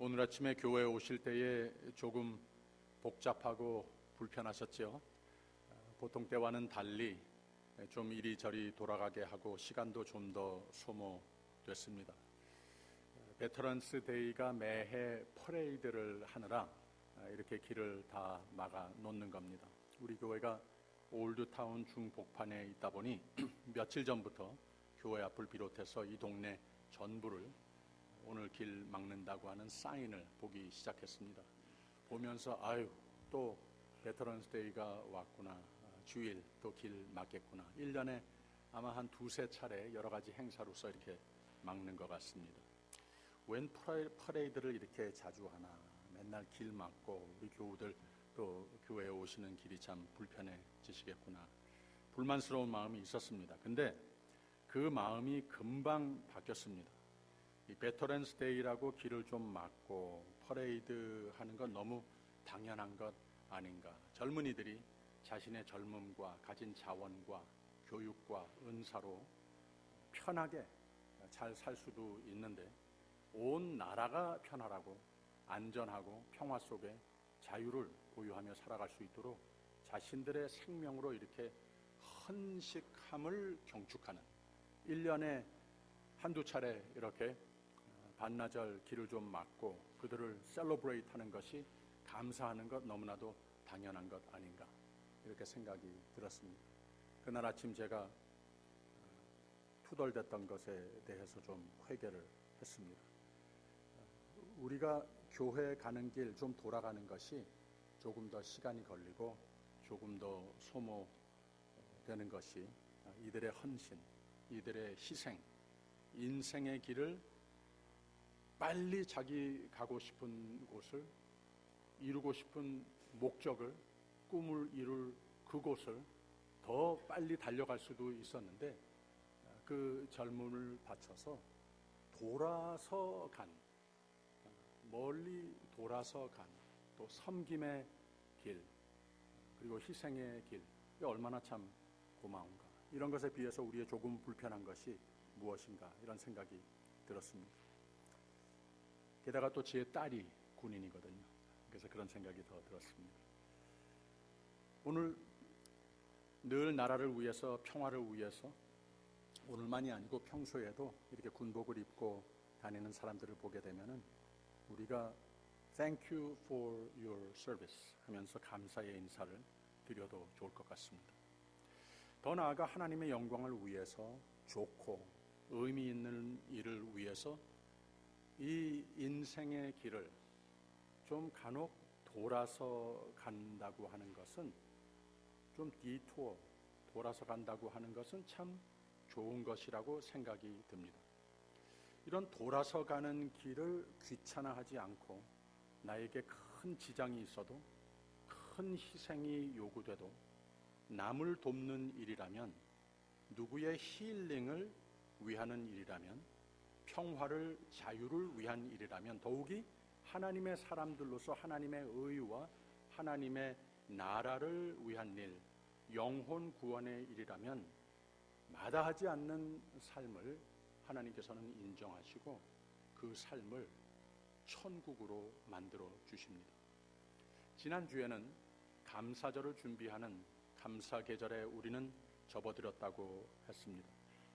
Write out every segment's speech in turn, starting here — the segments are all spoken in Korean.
오늘 아침에 교회에 오실 때에 조금 복잡하고 불편하셨죠? 보통 때와는 달리 좀 이리저리 돌아가게 하고 시간도 좀 더 소모됐습니다. 베터런스 데이가 매해 퍼레이드를 하느라 이렇게 길을 다 막아 놓는 겁니다. 우리 교회가 올드타운 중복판에 있다 보니 며칠 전부터 교회 앞을 비롯해서 이 동네 전부를 오늘 길 막는다고 하는 사인을 보기 시작했습니다. 보면서 또 베터런스 데이가 왔구나, 주일 또 길 막겠구나. 1년에 아마 한 두세 차례 여러 가지 행사로서 이렇게 막는 것 같습니다. 웬 퍼레이드를 이렇게 자주 하나, 맨날 길 막고 우리 교우들 또 교회에 오시는 길이 참 불편해지시겠구나, 불만스러운 마음이 있었습니다. 근데 그 마음이 금방 바뀌었습니다. 이 베터런스 데이라고 길을 좀 막고 퍼레이드 하는 건 너무 당연한 것 아닌가. 젊은이들이 자신의 젊음과 가진 자원과 교육과 은사로 편하게 잘 살 수도 있는데 온 나라가 편하라고 안전하고 평화 속에 자유를 보유하며 살아갈 수 있도록 자신들의 생명으로 이렇게 헌식함을 경축하는, 1년에 한두 차례 이렇게 반나절 길을 좀 막고 그들을 셀러브레이트 하는 것이 감사하는 것 너무나도 당연한 것 아닌가, 이렇게 생각이 들었습니다. 그날 아침 제가 투덜댔던 것에 대해서 좀 회개를 했습니다. 우리가 교회 가는 길 좀 돌아가는 것이 조금 더 시간이 걸리고 조금 더 소모되는 것이 이들의 헌신, 이들의 희생, 인생의 길을 빨리 자기 가고 싶은 곳을, 이루고 싶은 목적을, 꿈을 이룰 그곳을 더 빨리 달려갈 수도 있었는데 그 젊음을 바쳐서 돌아서 간, 멀리 돌아서 간, 또 섬김의 길, 그리고 희생의 길, 이게 얼마나 참 고마운가. 이런 것에 비해서 우리의 조금 불편한 것이 무엇인가, 이런 생각이 들었습니다. 게다가 또 제 딸이 군인이거든요. 그래서 그런 생각이 더 들었습니다. 오늘 늘 나라를 위해서, 평화를 위해서, 오늘만이 아니고 평소에도 이렇게 군복을 입고 다니는 사람들을 보게 되면은 우리가 Thank you for your service 하면서 감사의 인사를 드려도 좋을 것 같습니다. 더 나아가 하나님의 영광을 위해서, 좋고 의미 있는 일을 위해서 이 인생의 길을 좀 간혹 돌아서 간다고 하는 것은, 좀 디투어, 돌아서 간다고 하는 것은 참 좋은 것이라고 생각이 듭니다. 이런 돌아서 가는 길을 귀찮아하지 않고 나에게 큰 지장이 있어도, 큰 희생이 요구돼도 남을 돕는 일이라면, 누구의 힐링을 위하는 일이라면, 평화를, 자유를 위한 일이라면, 더욱이 하나님의 사람들로서 하나님의 의와 하나님의 나라를 위한 일, 영혼 구원의 일이라면 마다하지 않는 삶을 하나님께서는 인정하시고 그 삶을 천국으로 만들어 주십니다. 지난주에는 감사절을 준비하는 감사 계절에 우리는 접어들었다고 했습니다.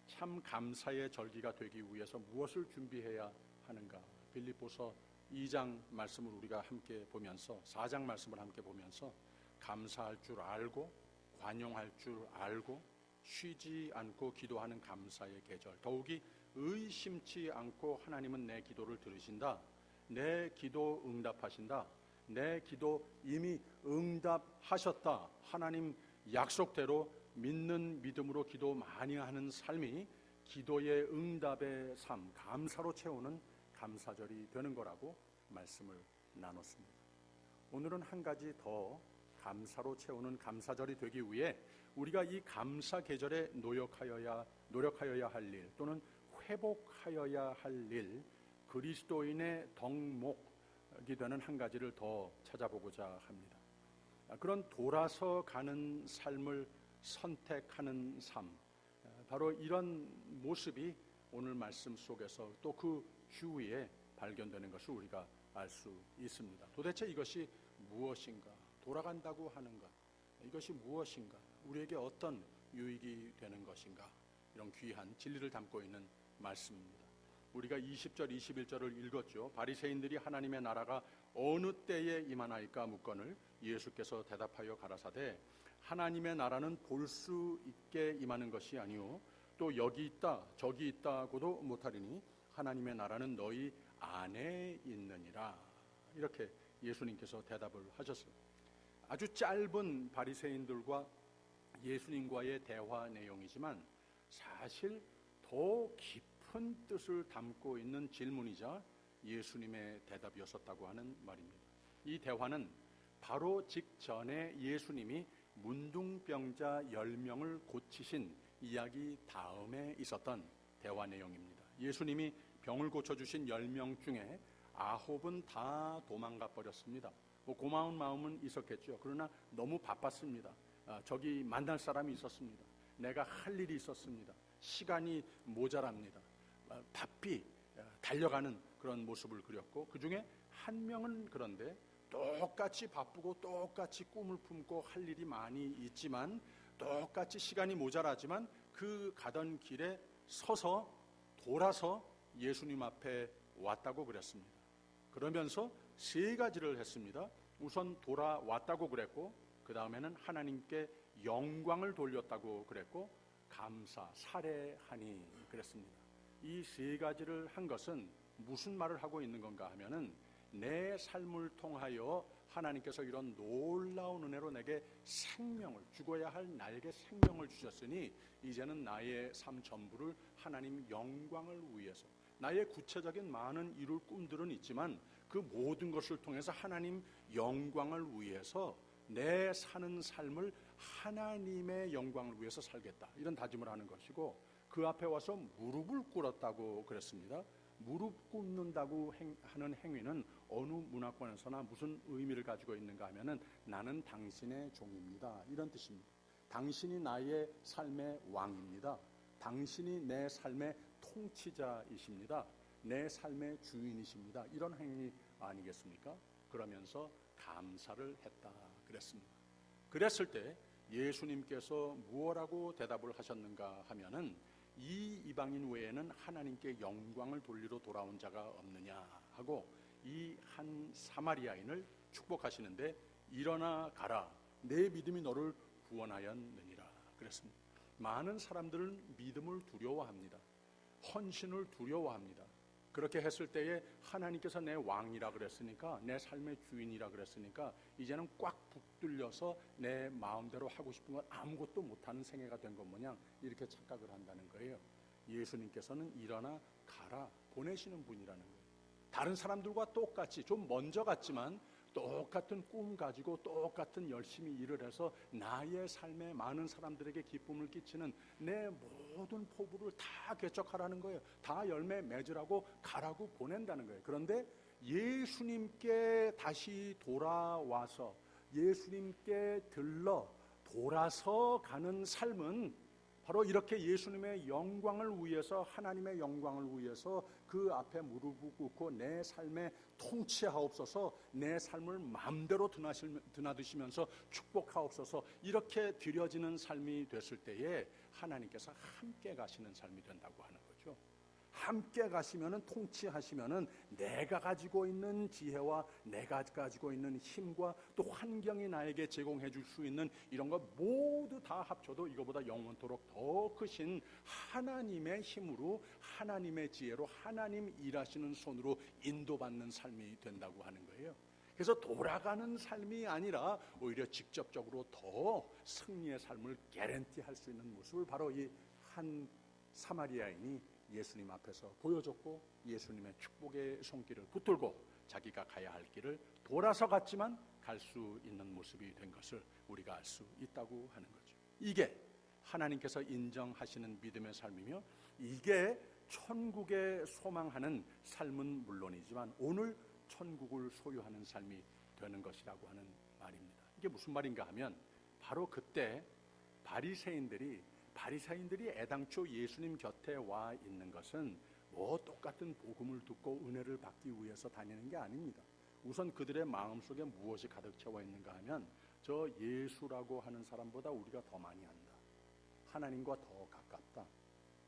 참 감사의 절기가 되기 위해서 무엇을 준비해야 하는가, 빌립보서 2장 말씀을 우리가 함께 보면서, 4장 말씀을 함께 보면서 감사할 줄 알고, 관용할 줄 알고, 쉬지 않고 기도하는 감사의 계절, 더욱이 의심치 않고 하나님은 내 기도를 들으신다, 내 기도 응답하신다, 내 기도 이미 응답하셨다, 하나님 약속대로 믿는 믿음으로 기도 많이 하는 삶이 기도의 응답의 삶, 감사로 채우는 감사절이 되는 거라고 말씀을 나눴습니다. 오늘은 한 가지 더 감사로 채우는 감사절이 되기 위해 우리가 이 감사 계절에 노력하여야 할 일, 또는 회복하여야 할 일, 그리스도인의 덕목이 되는 한 가지를 더 찾아보고자 합니다. 그런 돌아서 가는 삶을 선택하는 삶, 바로 이런 모습이 오늘 말씀 속에서 또 그 주위에 발견되는 것을 우리가 알 수 있습니다. 도대체 이것이 무엇인가? 돌아간다고 하는 것, 이것이 무엇인가? 우리에게 어떤 유익이 되는 것인가? 이런 귀한 진리를 담고 있는 말씀입니다. 우리가 20절, 21절을 읽었죠. 바리새인들이 하나님의 나라가 어느 때에 임하나이까 묻거늘 예수께서 대답하여 가라사대 하나님의 나라는 볼 수 있게 임하는 것이 아니요 또 여기 있다 저기 있다고도 못하리니 하나님의 나라는 너희 안에 있느니라. 이렇게 예수님께서 대답을 하셨어요. 아주 짧은 바리새인들과 예수님과의 대화 내용이지만 사실 더 깊은 뜻을 담고 있는 질문이자 예수님의 대답이었었다고 하는 말입니다. 이 대화는 바로 직전에 예수님이 문둥병자 10명을 고치신 이야기 다음에 있었던 대화 내용입니다. 예수님이 병을 고쳐주신 10명 중에 9은 다 도망가 버렸습니다. 고마운 마음은 있었겠죠. 그러나 너무 바빴습니다. 저기 만날 사람이 있었습니다. 내가 할 일이 있었습니다. 시간이 모자랍니다. 바삐 달려가는 그런 모습을 그렸고 그 중에 한 명은 그런데 똑같이 바쁘고 똑같이 꿈을 품고 할 일이 많이 있지만 똑같이 시간이 모자라지만 그 가던 길에 서서 돌아서 예수님 앞에 왔다고 그랬습니다. 그러면서 세 가지를 했습니다. 우선 돌아왔다고 그랬고 그 다음에는 하나님께 영광을 돌렸다고 그랬고 감사, 살해하니 그랬습니다. 이 세 가지를 한 것은 무슨 말을 하고 있는 건가 하면은 내 삶을 통하여 하나님께서 이런 놀라운 은혜로 내게 생명을, 죽어야 할 나에게 생명을 주셨으니 이제는 나의 삶 전부를 하나님 영광을 위해서, 나의 구체적인 많은 이룰 꿈들은 있지만 그 모든 것을 통해서 하나님 영광을 위해서 내 사는 삶을 하나님의 영광을 위해서 살겠다, 이런 다짐을 하는 것이고 그 앞에 와서 무릎을 꿇었다고 그랬습니다. 무릎 꿇는다고 하는 행위는 어느 문화권에서나 무슨 의미를 가지고 있는가 하면은 나는 당신의 종입니다, 이런 뜻입니다. 당신이 나의 삶의 왕입니다. 당신이 내 삶의 통치자이십니다. 내 삶의 주인이십니다. 이런 행위 아니겠습니까? 그러면서 감사를 했다 그랬습니다. 그랬을 때 예수님께서 무엇라고 대답을 하셨는가 하면은 이 이방인 외에는 하나님께 영광을 돌리러 돌아온 자가 없느냐 하고 이 한 사마리아인을 축복하시는데 일어나 가라, 내 믿음이 너를 구원하였느니라 그랬습니다. 많은 사람들은 믿음을 두려워합니다. 헌신을 두려워합니다. 그렇게 했을 때에 하나님께서 내 왕이라 그랬으니까, 내 삶의 주인이라 그랬으니까 이제는 꽉 붙들려서 내 마음대로 하고 싶은 건 아무것도 못하는 생애가 된 것 마냥 이렇게 착각을 한다는 거예요. 예수님께서는 일어나 가라 보내시는 분이라는 거예요. 다른 사람들과 똑같이 좀 먼저 갔지만 똑같은 꿈 가지고 똑같은 열심히 일을 해서 나의 삶에 많은 사람들에게 기쁨을 끼치는 내 모든 포부를 다 개척하라는 거예요. 다 열매 맺으라고 가라고 보낸다는 거예요. 그런데 예수님께 다시 돌아와서 예수님께 들러 돌아서 가는 삶은 바로 이렇게 예수님의 영광을 위해서, 하나님의 영광을 위해서 그 앞에 무릎을 꿇고 내 삶에 통치하옵소서, 내 삶을 마음대로 드나드시면서 축복하옵소서, 이렇게 드려지는 삶이 됐을 때에 하나님께서 함께 가시는 삶이 된다고 하는 거죠. 함께 가시면은, 통치하시면은 내가 가지고 있는 지혜와 내가 가지고 있는 힘과 또 환경이 나에게 제공해 줄 수 있는 이런 거 모두 다 합쳐도 이거보다 영원토록 더 크신 하나님의 힘으로, 하나님의 지혜로, 하나님 일하시는 손으로 인도받는 삶이 된다고 하는 거예요. 그래서 돌아가는 삶이 아니라 오히려 직접적으로 더 승리의 삶을 개런티할 수 있는 모습을 바로 이 한 사마리아인이 예수님 앞에서 보여줬고, 예수님의 축복의 손길을 붙들고 자기가 가야 할 길을 돌아서 갔지만 갈 수 있는 모습이 된 것을 우리가 알 수 있다고 하는 거죠. 이게 하나님께서 인정하시는 믿음의 삶이며, 이게 천국에 소망하는 삶은 물론이지만 오늘 천국을 소유하는 삶이 되는 것이라고 하는 말입니다. 이게 무슨 말인가 하면 바로 그때 바리새인들이 애당초 예수님 곁에 와 있는 것은 뭐 똑같은 복음을 듣고 은혜를 받기 위해서 다니는 게 아닙니다. 우선 그들의 마음속에 무엇이 가득 채워 있는가 하면 저 예수라고 하는 사람보다 우리가 더 많이 안다. 하나님과 더 가깝다.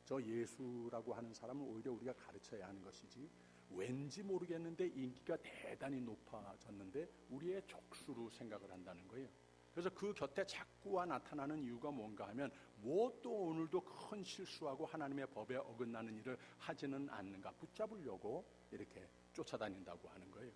저 예수라고 하는 사람은 오히려 우리가 가르쳐야 하는 것이지, 왠지 모르겠는데 인기가 대단히 높아졌는데 우리의 적수로 생각을 한다는 거예요. 그래서 그 곁에 자꾸와 나타나는 이유가 뭔가 하면 뭐 또 오늘도 큰 실수하고 하나님의 법에 어긋나는 일을 하지는 않는가, 붙잡으려고 이렇게 쫓아다닌다고 하는 거예요.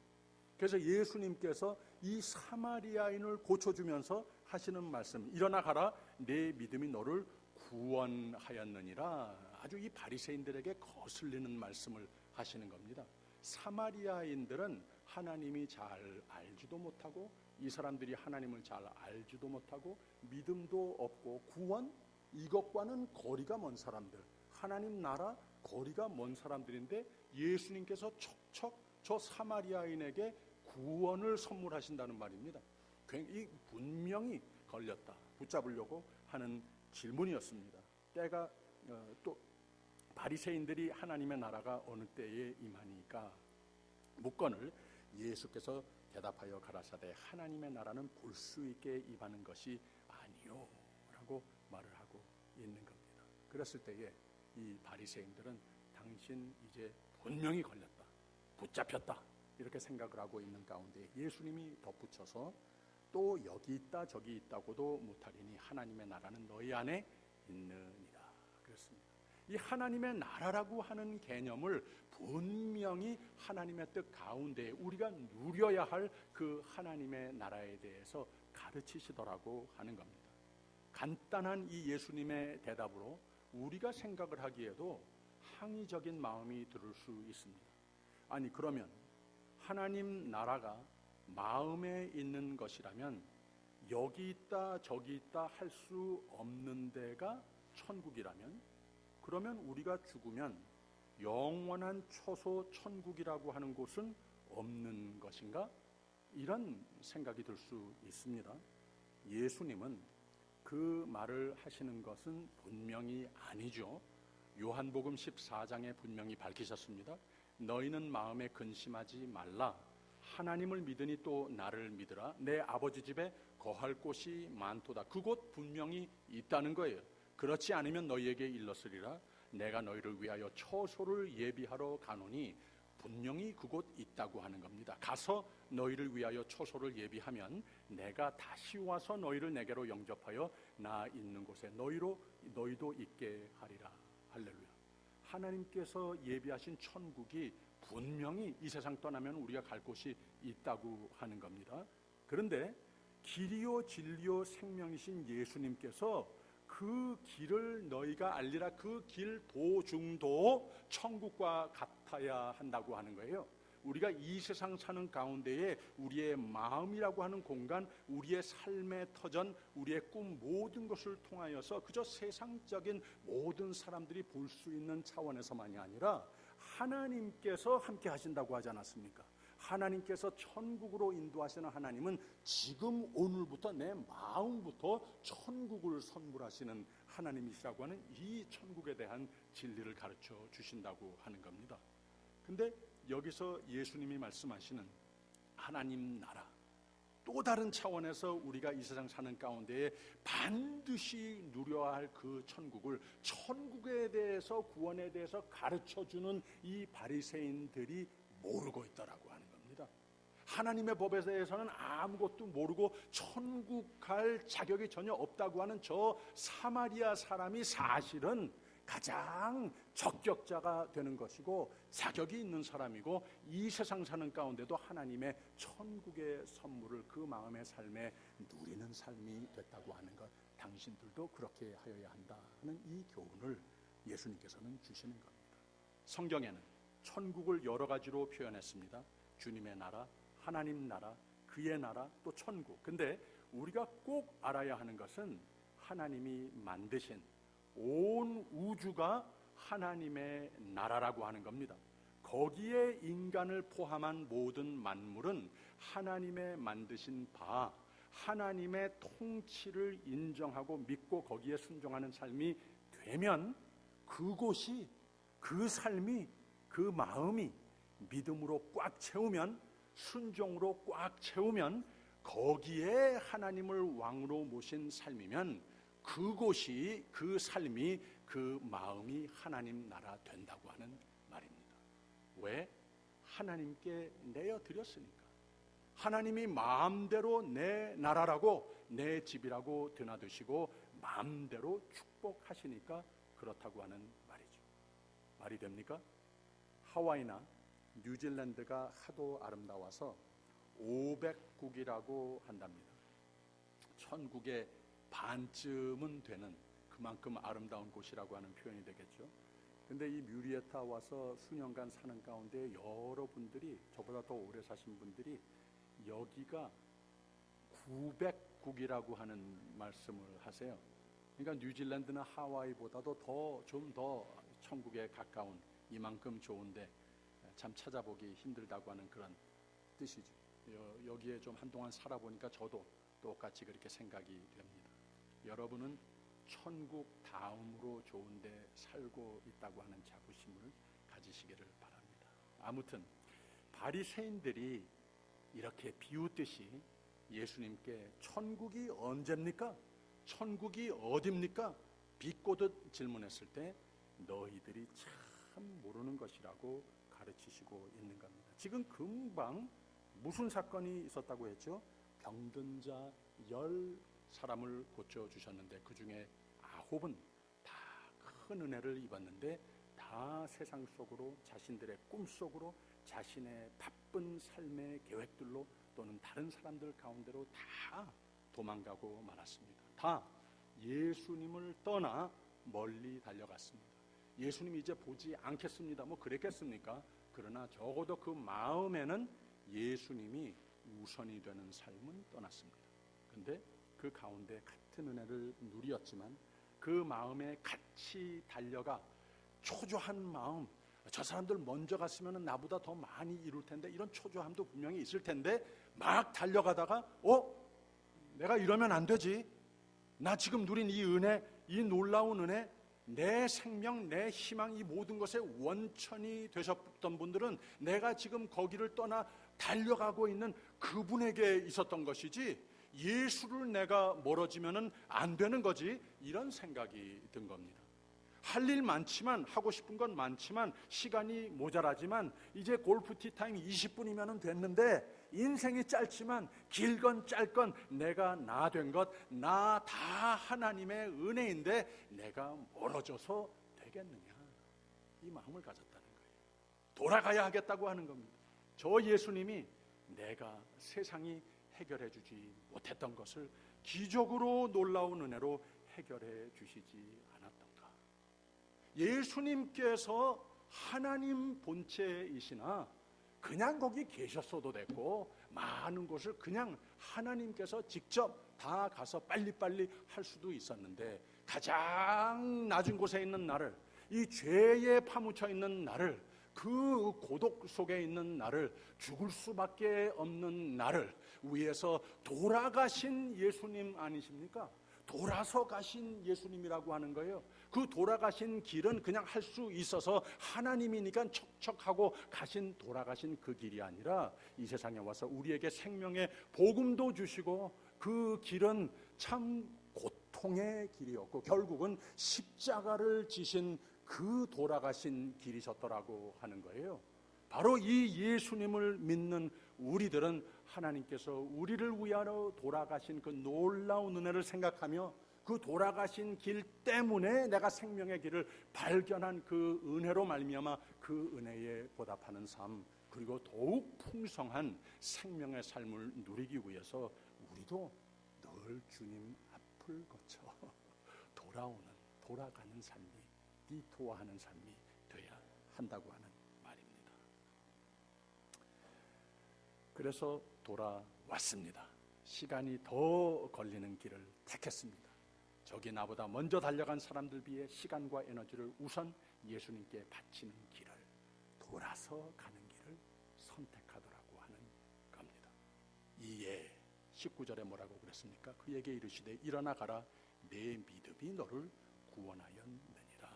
그래서 예수님께서 이 사마리아인을 고쳐주면서 하시는 말씀, 일어나 가라, 내 믿음이 너를 구원하였느니라, 아주 이 바리새인들에게 거슬리는 말씀을 하시는 겁니다. 사마리아인들은 하나님이 잘 알지도 못하고, 이 사람들이 하나님을 잘 알지도 못하고, 믿음도 없고, 구원, 이것과는 거리가 먼 사람들, 하나님 나라 거리가 먼 사람들인데 예수님께서 척척 저 사마리아인에게 구원을 선물하신다는 말입니다. 이 분명히 걸렸다, 붙잡으려고 하는 질문이었습니다. 때가 또 바리새인들이 하나님의 나라가 어느 때에 임하니까 묻건을 예수께서 대답하여 가라사대 하나님의 나라는 볼 수 있게 임하는 것이 아니요 라고 말을 하고 있는 겁니다. 그랬을 때에 이 바리새인들은 당신 이제 분명히 걸렸다, 붙잡혔다, 이렇게 생각을 하고 있는 가운데 예수님이 덧붙여서 또 여기 있다 저기 있다고도 못하리니 하나님의 나라는 너희 안에 있느니라 그랬습니다. 이 하나님의 나라라고 하는 개념을 분명히 하나님의 뜻 가운데 우리가 누려야 할 그 하나님의 나라에 대해서 가르치시더라고 하는 겁니다. 간단한 이 예수님의 대답으로 우리가 생각을 하기에도 항의적인 마음이 들을 수 있습니다. 아니, 그러면 하나님 나라가 마음에 있는 것이라면 여기 있다 저기 있다 할 수 없는 데가 천국이라면, 그러면 우리가 죽으면 영원한 처소 천국이라고 하는 곳은 없는 것인가? 이런 생각이 들 수 있습니다. 예수님은 그 말을 하시는 것은 분명히 아니죠. 요한복음 14장에 분명히 밝히셨습니다. 너희는 마음에 근심하지 말라. 하나님을 믿으니 또 나를 믿으라. 내 아버지 집에 거할 곳이 많도다. 그곳 분명히 있다는 거예요. 그렇지 않으면 너희에게 일렀으리라. 내가 너희를 위하여 처소를 예비하러 가노니, 분명히 그곳 있다고 하는 겁니다. 가서 너희를 위하여 처소를 예비하면 내가 다시 와서 너희를 내게로 영접하여 나 있는 곳에 너희도 있게 하리라. 할렐루야. 하나님께서 예비하신 천국이 분명히 이 세상 떠나면 우리가 갈 곳이 있다고 하는 겁니다. 그런데 길이요 진리요 생명이신 예수님께서 그 길을 너희가 알리라, 그 길 도중도 천국과 같아야 한다고 하는 거예요. 우리가 이 세상 사는 가운데에 우리의 마음이라고 하는 공간, 우리의 삶의 터전, 우리의 꿈, 모든 것을 통하여서 그저 세상적인 모든 사람들이 볼 수 있는 차원에서만이 아니라 하나님께서 함께 하신다고 하지 않았습니까? 하나님께서 천국으로 인도하시는 하나님은 지금 오늘부터 내 마음부터 천국을 선물하시는 하나님이시라고 하는 이 천국에 대한 진리를 가르쳐 주신다고 하는 겁니다. 근데 여기서 예수님이 말씀하시는 하나님 나라, 또 다른 차원에서 우리가 이 세상 사는 가운데에 반드시 누려야 할 그 천국을, 천국에 대해서, 구원에 대해서 가르쳐주는 이 바리새인들이 모르고 있더라고 하는 겁니다. 하나님의 법에 대해서는 아무것도 모르고 천국 갈 자격이 전혀 없다고 하는 저 사마리아 사람이 사실은 가장 적격자가 되는 것이고 자격이 있는 사람이고, 이 세상 사는 가운데도 하나님의 천국의 선물을 그 마음의 삶에 누리는 삶이 됐다고 하는 것, 당신들도 그렇게 하여야 한다 하는 이 교훈을 예수님께서는 주시는 겁니다. 성경에는 천국을 여러 가지로 표현했습니다. 주님의 나라, 하나님 나라, 그의 나라, 또 천국. 근데 우리가 꼭 알아야 하는 것은 하나님이 만드신 온 우주가 하나님의 나라라고 하는 겁니다. 거기에 인간을 포함한 모든 만물은 하나님의 만드신 바, 하나님의 통치를 인정하고 믿고 거기에 순종하는 삶이 되면 그곳이 그 삶이, 그 마음이 믿음으로 꽉 채우면, 순종으로 꽉 채우면, 거기에 하나님을 왕으로 모신 삶이면 그곳이, 그 삶이, 그 마음이 하나님 나라 된다고 하는 말입니다. 왜? 하나님께 내어드렸으니까. 하나님이 마음대로 내 나라라고, 내 집이라고 드나드시고 마음대로 축복하시니까 그렇다고 하는 말이죠. 말이 됩니까? 하와이나 뉴질랜드가 하도 아름다워서 500국이라고 한답니다. 천국의 반쯤은 되는 그만큼 아름다운 곳이라고 하는 표현이 되겠죠. 근데 이 뮤리에타 와서 수년간 사는 가운데 여러분들이, 저보다 더 오래 사신 분들이 여기가 900국이라고 하는 말씀을 하세요. 그러니까 뉴질랜드나 하와이보다도 좀 더 천국에 가까운, 이만큼 좋은데 참 찾아보기 힘들다고 하는 그런 뜻이죠. 여기에 좀 한동안 살아보니까 저도 똑같이 그렇게 생각이 됩니다. 여러분은 천국 다음으로 좋은 데 살고 있다고 하는 자부심을 가지시기를 바랍니다. 아무튼 바리새인들이 이렇게 비웃듯이 예수님께 천국이 언제입니까? 천국이 어딥니까? 비꼬듯 질문했을 때 너희들이 참 모르는 것이라고 가르치시고 있는 겁니다. 지금 금방 무슨 사건이 있었다고 했죠? 병든 자 10사람을 고쳐주셨는데 그 중에 9은 다 큰 은혜를 입었는데 다 세상 속으로, 자신들의 꿈속으로, 자신의 바쁜 삶의 계획들로 또는 다른 사람들 가운데로 다 도망가고 말았습니다. 다 예수님을 떠나 멀리 달려갔습니다. 예수님 이제 보지 않겠습니다. 뭐 그랬겠습니까? 그러나 적어도 그 마음에는 예수님이 우선이 되는 삶은 떠났습니다. 근데 그 가운데 같은 은혜를 누렸지만 그 마음에 같이 달려가 초조한 마음, 저 사람들 먼저 갔으면 나보다 더 많이 이룰 텐데, 이런 초조함도 분명히 있을 텐데 막 달려가다가 내가 이러면 안 되지. 나 지금 누린 이 은혜, 이 놀라운 은혜, 내 생명, 내 희망, 이 모든 것의 원천이 되셨던 분들은 내가 지금 거기를 떠나 달려가고 있는 그분에게 있었던 것이지 예수를 내가 멀어지면 안 되는 거지, 이런 생각이 든 겁니다. 할 일 많지만, 하고 싶은 건 많지만, 시간이 모자라지만, 이제 골프 티타임 20분이면 됐는데, 인생이 짧지만 길건 짧건 내가 나 된 것, 나 다 하나님의 은혜인데 내가 멀어져서 되겠느냐, 이 마음을 가졌다는 거예요. 돌아가야 하겠다고 하는 겁니다. 저 예수님이 내가 세상이 해결해 주지 못했던 것을 기적으로 놀라운 은혜로 해결해 주시지 않았던가. 예수님께서 하나님 본체이시나 그냥 거기 계셨어도 됐고, 많은 곳을 그냥 하나님께서 직접 다 가서 빨리빨리 할 수도 있었는데, 가장 낮은 곳에 있는 나를, 이 죄에 파묻혀 있는 나를, 그 고독 속에 있는 나를, 죽을 수밖에 없는 나를 위해서 돌아가신 예수님 아니십니까? 돌아서 가신 예수님이라고 하는 거예요. 그 돌아가신 길은 그냥 할 수 있어서 하나님이니까 척척하고 가신, 돌아가신 그 길이 아니라 이 세상에 와서 우리에게 생명의 복음도 주시고, 그 길은 참 고통의 길이었고 결국은 십자가를 지신 그 돌아가신 길이셨더라고 하는 거예요. 바로 이 예수님을 믿는 우리들은 하나님께서 우리를 위하여 돌아가신 그 놀라운 은혜를 생각하며, 그 돌아가신 길 때문에 내가 생명의 길을 발견한 그 은혜로 말미암아 그 은혜에 보답하는 삶, 그리고 더욱 풍성한 생명의 삶을 누리기 위해서 우리도 늘 주님 앞을 거쳐 돌아가는 삶이, 디토어하는 삶이 되어야 한다고 하는 말입니다. 그래서 돌아왔습니다. 시간이 더 걸리는 길을 택했습니다. 저기 나보다 먼저 달려간 사람들 비해 시간과 에너지를 우선 예수님께 바치는 길을, 돌아서 가는 길을 선택하더라고 하는 겁니다. 이에 19절에 뭐라고 그랬습니까? 그에게 이르시되 일어나 가라, 내 믿음이 너를 구원하였느니라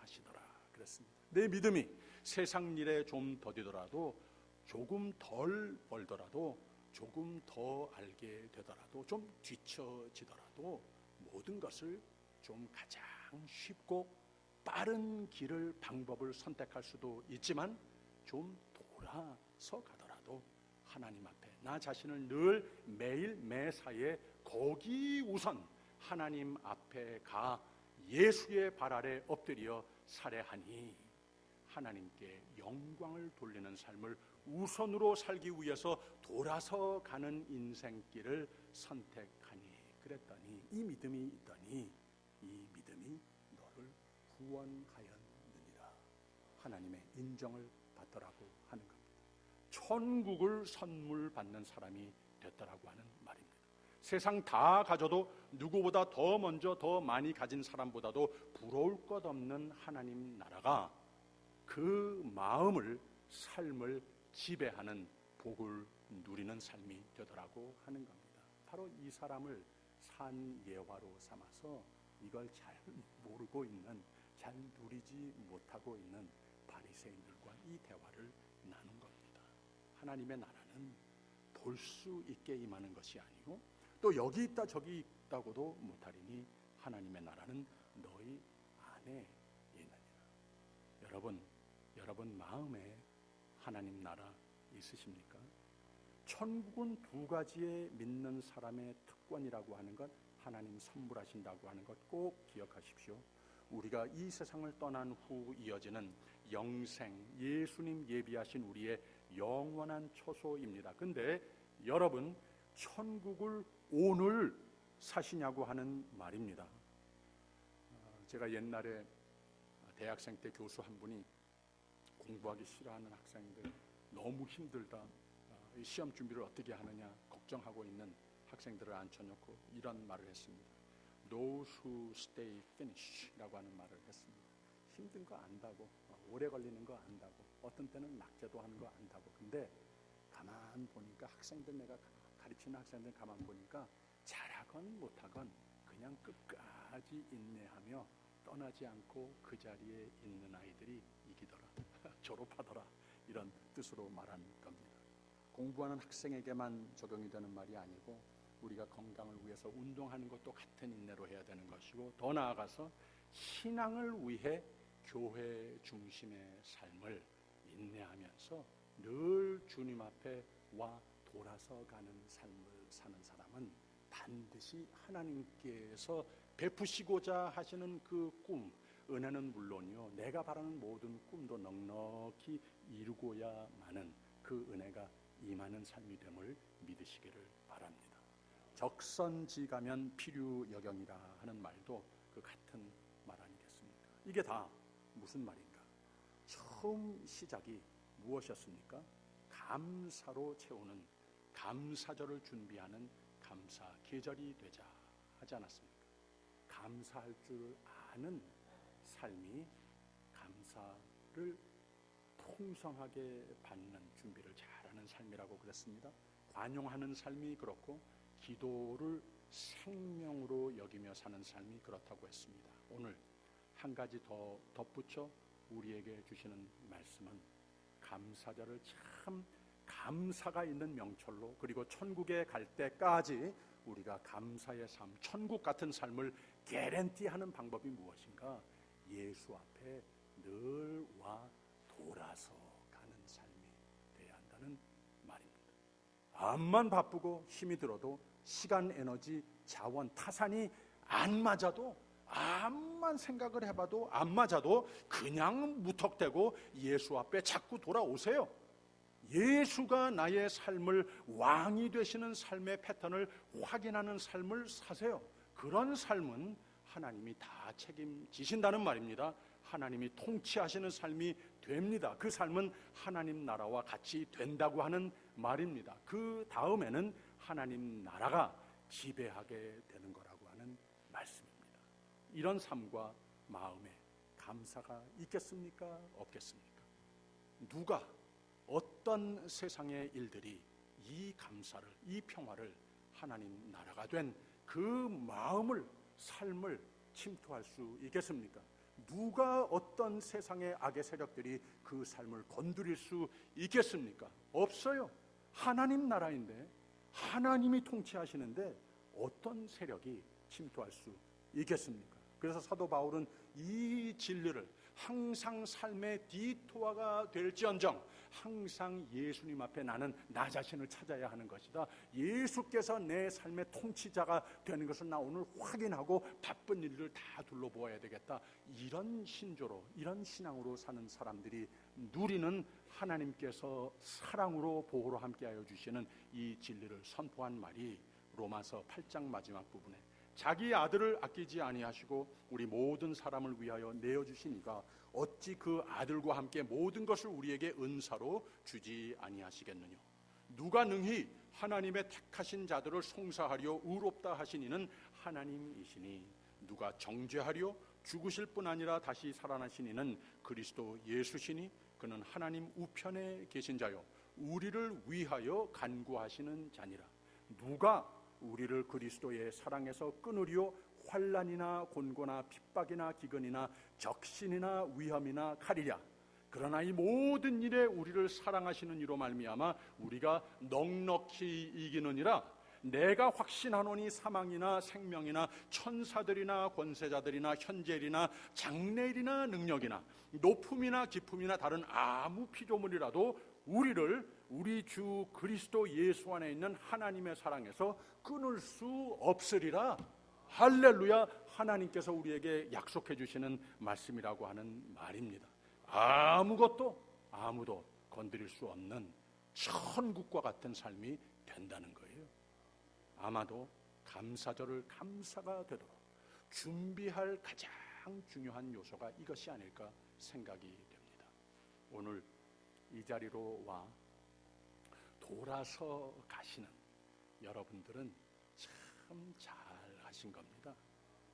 하시더라 그랬습니다. 내 믿음이 세상 일에 좀 더디더라도, 조금 덜 벌더라도, 조금 더 알게 되더라도, 좀 뒤처지더라도 모든 것을 좀 가장 쉽고 빠른 길을, 방법을 선택할 수도 있지만 좀 돌아서 가더라도 하나님 앞에 나 자신을 늘 매일 매사에 거기 우선 하나님 앞에 가 예수의 발 아래 엎드려 살해하니 하나님께 영광을 돌리는 삶을 우선으로 살기 위해서 돌아서 가는 인생길을 선택하니, 그랬더니 이 믿음이 있더니 이 믿음이 너를 구원하였느니라. 하나님의 인정을 받더라고 하는 겁니다. 천국을 선물 받는 사람이 됐더라고 하는 말입니다. 세상 다 가져도 누구보다 더 먼저 더 많이 가진 사람보다도 부러울 것 없는 하나님 나라가 그 마음을, 삶을 지배하는 복을 누리는 삶이 되더라고 하는 겁니다. 바로 이 사람을 산 예화로 삼아서 이걸 잘 모르고 있는, 잘 누리지 못하고 있는 바리새인들과 이 대화를 나눈 겁니다. 하나님의 나라는 볼 수 있게 임하는 것이 아니고 또 여기 있다 저기 있다고도 못하리니 하나님의 나라는 너희 안에 있느니라. 여러분 마음에 하나님 나라 있으십니까? 천국은 두 가지의 믿는 사람의 특권이라고 하는 것, 하나님 선물하신다고 하는 것 꼭 기억하십시오. 우리가 이 세상을 떠난 후 이어지는 영생, 예수님 예비하신 우리의 영원한 처소입니다. 근데 여러분, 천국을 오늘 사시냐고 하는 말입니다. 제가 옛날에 대학생 때 교수 한 분이 공부하기 싫어하는 학생들, 너무 힘들다, 시험 준비를 어떻게 하느냐 걱정하고 있는 학생들을 앉혀놓고 이런 말을 했습니다. Those who stay finish 라고 하는 말을 했습니다. 힘든 거 안다고, 오래 걸리는 거 안다고, 어떤 때는 낙제도 하는 거 안다고. 근데 가만 보니까 학생들, 내가 가르치는 학생들 가만 보니까 잘하건 못하건 그냥 끝까지 인내하며 떠나지 않고 그 자리에 있는 아이들이 이기더라, 졸업하더라, 이런 뜻으로 말한 겁니다. 공부하는 학생에게만 적용이 되는 말이 아니고 우리가 건강을 위해서 운동하는 것도 같은 인내로 해야 되는 것이고, 더 나아가서 신앙을 위해 교회 중심의 삶을 인내하면서 늘 주님 앞에 와 돌아서 가는 삶을 사는 사람은 반드시 하나님께서 베푸시고자 하시는 그 꿈, 은혜는 물론이요, 내가 바라는 모든 꿈도 넉넉히 이루고야만은 그 은혜가 임하는 삶이 됨을 믿으시기를 바랍니다. 적선지가면 필유여경이라 하는 말도 그 같은 말 아니겠습니까? 이게 다 무슨 말인가? 처음 시작이 무엇이었습니까? 감사로 채우는, 감사절을 준비하는 감사 계절이 되자 하지 않았습니까? 감사할 줄 아는 삶이 감사를 풍성하게 받는 준비를 잘하는 삶이라고 그랬습니다. 관용하는 삶이 그렇고 기도를 생명으로 여기며 사는 삶이 그렇다고 했습니다. 오늘 한 가지 더 덧붙여 우리에게 주시는 말씀은 감사절을 참 감사가 있는 명철로, 그리고 천국에 갈 때까지 우리가 감사의 삶, 천국 같은 삶을 개런티하는 방법이 무엇인가? 예수 앞에 늘 와 돌아서 가는 삶이 돼야 한다는 말입니다. 암만 바쁘고 힘이 들어도 시간, 에너지, 자원, 타산이 안 맞아도, 암만 생각을 해봐도 안 맞아도 그냥 무턱대고 예수 앞에 자꾸 돌아오세요. 예수가 나의 삶을, 왕이 되시는 삶의 패턴을 확인하는 삶을 사세요. 그런 삶은 하나님이 다 책임지신다는 말입니다. 하나님이 통치하시는 삶이 됩니다. 그 삶은 하나님 나라와 같이 된다고 하는 말입니다. 그 다음에는 하나님 나라가 지배하게 되는 거라고 하는 말씀입니다. 이런 삶과 마음에 감사가 있겠습니까? 없겠습니까? 누가, 어떤 세상의 일들이 이 감사를, 이 평화를, 하나님 나라가 된 그 마음을, 삶을 침투할 수 있겠습니까? 누가 어떤 세상의 악의 세력들이 그 삶을 건드릴 수 있겠습니까? 없어요. 하나님 나라인데, 하나님이 통치하시는데 어떤 세력이 침투할 수 있겠습니까? 그래서 사도 바울은 이 진리를 항상 삶의 디토화가 될지언정 항상 예수님 앞에 나는 나 자신을 찾아야 하는 것이다. 예수께서 내 삶의 통치자가 되는 것을 나 오늘 확인하고 바쁜 일을 다 둘러보아야 되겠다. 이런 신조로, 이런 신앙으로 사는 사람들이 누리는 하나님께서 사랑으로 보호로 함께하여 주시는 이 진리를 선포한 말이 로마서 8장 마지막 부분에 자기 아들을 아끼지 아니하시고 우리 모든 사람을 위하여 내어주신 이가 어찌 그 아들과 함께 모든 것을 우리에게 은사로 주지 아니하시겠느냐. 누가 능히 하나님의 택하신 자들을 송사하려 의롭다 하신 이는 하나님이시니 누가 정죄하려 죽으실 뿐 아니라 다시 살아나신 이는 그리스도 예수시니 그는 하나님 우편에 계신 자요 우리를 위하여 간구하시는 자니라. 누가 우리를 그리스도의 사랑에서 끊으리요 환난이나 곤고나 핍박이나 기근이나 적신이나 위험이나 칼이랴. 그러나 이 모든 일에 우리를 사랑하시는 이로 말미암아 우리가 넉넉히 이기느니라. 내가 확신하노니 사망이나 생명이나 천사들이나 권세자들이나 현재일이나 장래일이나 능력이나 높음이나 깊음이나 다른 아무 피조물이라도 우리를 우리 주 그리스도 예수 안에 있는 하나님의 사랑에서 끊을 수 없으리라. 할렐루야. 하나님께서 우리에게 약속해 주시는 말씀이라고 하는 말입니다. 아무도 건드릴 수 없는 천국과 같은 삶이 된다는 거예요. 아마도 감사절을 감사가 되도록 준비할 가장 중요한 요소가 이것이 아닐까 생각이 됩니다. 오늘 이 자리로 와 돌아서 가시는 여러분들은 참 잘하신 겁니다.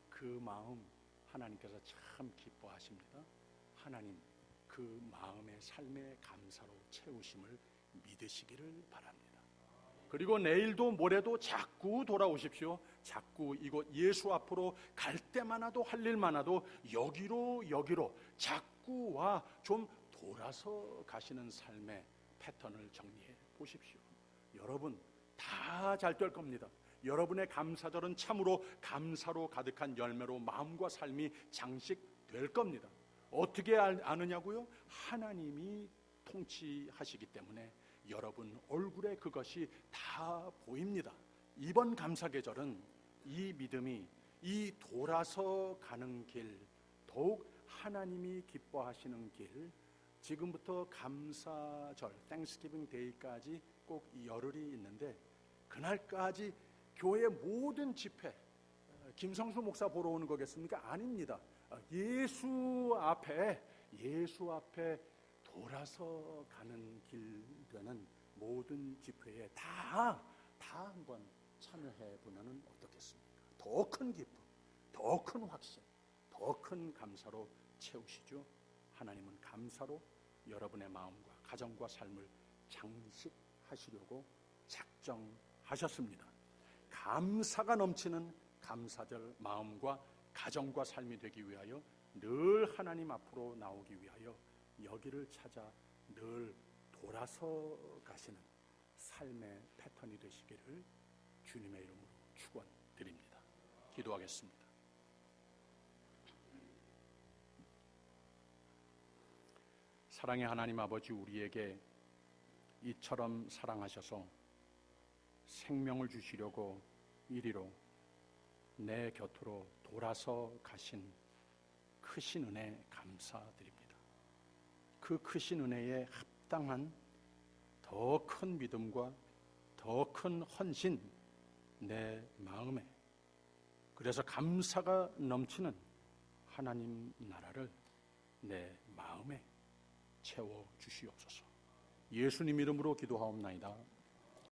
그 마음 하나님께서 참 기뻐하십니다. 하나님 그 마음의 삶의 감사로 채우심을 믿으시기를 바랍니다. 그리고 내일도 모레도 자꾸 돌아오십시오. 자꾸 이곳 예수 앞으로 갈 때마나도 할 일 많아도 여기로 자꾸 와 좀 돌아서 가시는 삶의 패턴을 정리해 보십시오. 여러분 다 잘 될 겁니다. 여러분의 감사절은 참으로 감사로 가득한 열매로 마음과 삶이 장식될 겁니다. 어떻게 아느냐고요? 하나님이 통치하시기 때문에 여러분 얼굴에 그것이 다 보입니다. 이번 감사계절은 이 믿음이 이 돌아서 가는 길, 더욱 하나님이 기뻐하시는 길, 지금부터 감사절, 땡스기빙 데이까지 꼭 열흘이 있는데 그날까지 교회 모든 집회, 김성수 목사 보러 오는 거겠습니까? 아닙니다. 예수 앞에 돌아서 가는 길 되는 모든 집회에 다 한번 참여해 보면 어떻겠습니까? 더 큰 기쁨, 더 큰 확신, 더 큰 감사로 채우시죠. 하나님은 감사로 여러분의 마음과 가정과 삶을 장식하시려고 작정하셨습니다. 감사가 넘치는 감사절 마음과 가정과 삶이 되기 위하여 늘 하나님 앞으로 나오기 위하여 여기를 찾아 늘 돌아서 가시는 삶의 패턴이 되시기를 주님의 이름으로 축원드립니다. 기도하겠습니다. 사랑의 하나님 아버지, 우리에게 이처럼 사랑하셔서 생명을 주시려고 이리로 내 곁으로 돌아서 가신 크신 은혜 감사드립니다. 그 크신 은혜에 합당한 더 큰 믿음과 더 큰 헌신 내 마음에, 그래서 감사가 넘치는 하나님 나라를 내 마음에 채워 주시옵소서. 예수님 이름으로 기도하옵나이다.